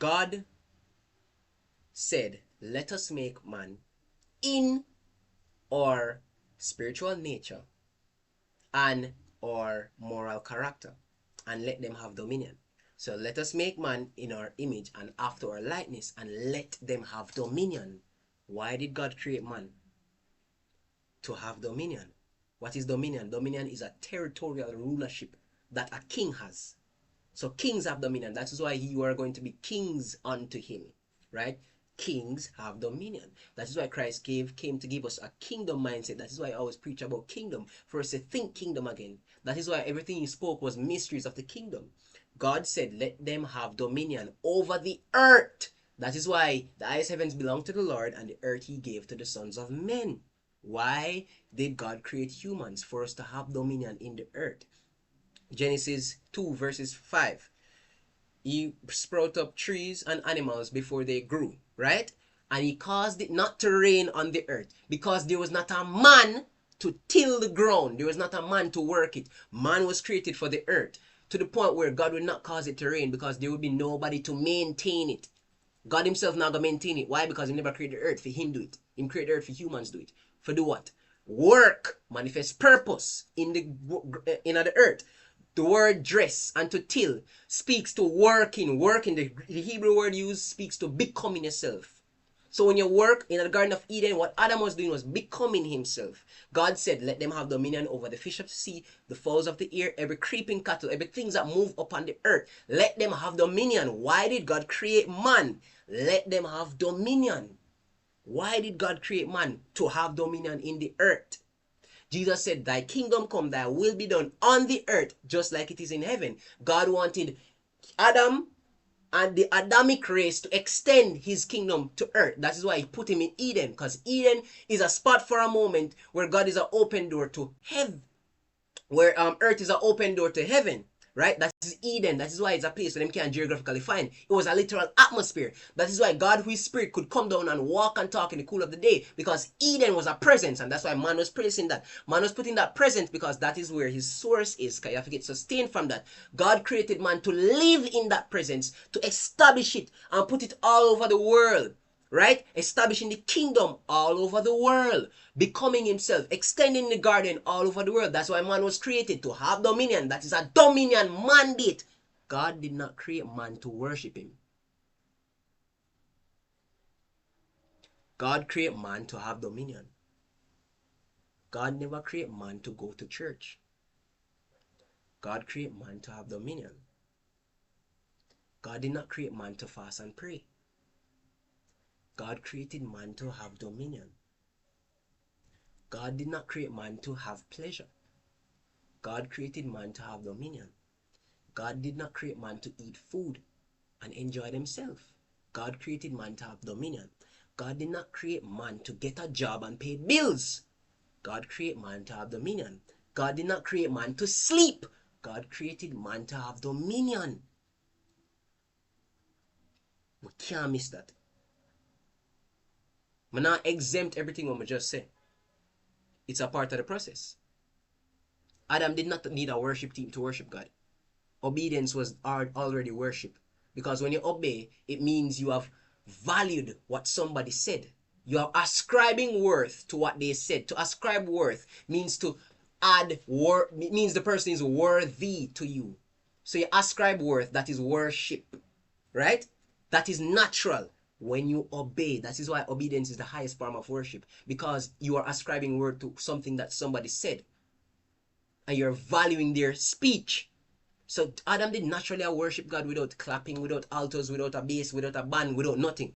God said, let us make man in our spiritual nature and our moral character, and let them have dominion. So let us make man in our image and after our likeness, and let them have dominion. Why did God create man? To have dominion. What is dominion? Dominion is a territorial rulership that a king has. So kings have dominion. That is why you are going to be kings unto him, right? Kings have dominion. That is why Christ came to give us a kingdom mindset. That is why I always preach about kingdom, for us to think kingdom again. That is why everything he spoke was mysteries of the kingdom. God said, let them have dominion over the earth. That is why the highest heavens belong to the Lord, and the earth he gave to the sons of men. Why did God create humans? For us to have dominion in the earth. Genesis 2 verses 5. He sprout up trees and animals before they grew, right? And he caused it not to rain on the earth because there was not a man to till the ground. There was not a man to work it. Man was created for the earth, to the point where God would not cause it to rain because there would be nobody to maintain it. God himself not gonna maintain it. Why? Because he never created the earth for him do it. He created the earth for humans do it. For do what? Work, manifest purpose in the earth. The word dress and to till speaks to working. Working, the Hebrew word used speaks to becoming yourself. So when you work in the Garden of Eden, what Adam was doing was becoming himself. God said, let them have dominion over the fish of the sea, the fowls of the air, every creeping cattle, every things that move upon the earth. Let them have dominion. Why did God create man? Let them have dominion. Why did God create man? To have dominion in the earth. Jesus said, thy kingdom come, thy will be done on the earth, just like it is in heaven. God wanted Adam and the Adamic race to extend his kingdom to earth. That is why he put him in Eden, because Eden is a spot for a moment where God is an open door to heaven, where earth is an open door to heaven. Right? That is Eden. That is why it's a place where them can't geographically find. It was a literal atmosphere. That is why God, who is spirit, could come down and walk and talk in the cool of the day, because Eden was a presence, and that's why man was placing that. Man was putting that presence because that is where his source is. Because you have to get sustained from that. God created man to live in that presence, to establish it and put it all over the world. Right? Establishing the kingdom all over the world. Becoming himself. Extending the garden all over the world. That's why man was created, to have dominion. That is a dominion mandate. God did not create man to worship him. God created man to have dominion. God never created man to go to church. God created man to have dominion. God did not create man to fast and pray. God created man to have dominion. God did not create man to have pleasure. God created man to have dominion. God did not create man to eat food and enjoy themselves. God created man to have dominion. God did not create man to get a job and pay bills. God created man to have dominion. God did not create man to sleep. God created man to have dominion. We can't miss that. I'm not exempt everything what I just say. It's a part of the process. Adam did not need a worship team to worship God. Obedience was already worship. Because when you obey, it means you have valued what somebody said. You are ascribing worth to what they said. To ascribe worth means to add worth. It means the person is worthy to you. So you ascribe worth, that is worship. Right? That is natural when you obey. That is why obedience is the highest form of worship. Because you are ascribing worth to something that somebody said. And you're valuing their speech. So Adam did naturally worship God without clapping, without altars, without a bass, without a band, without nothing.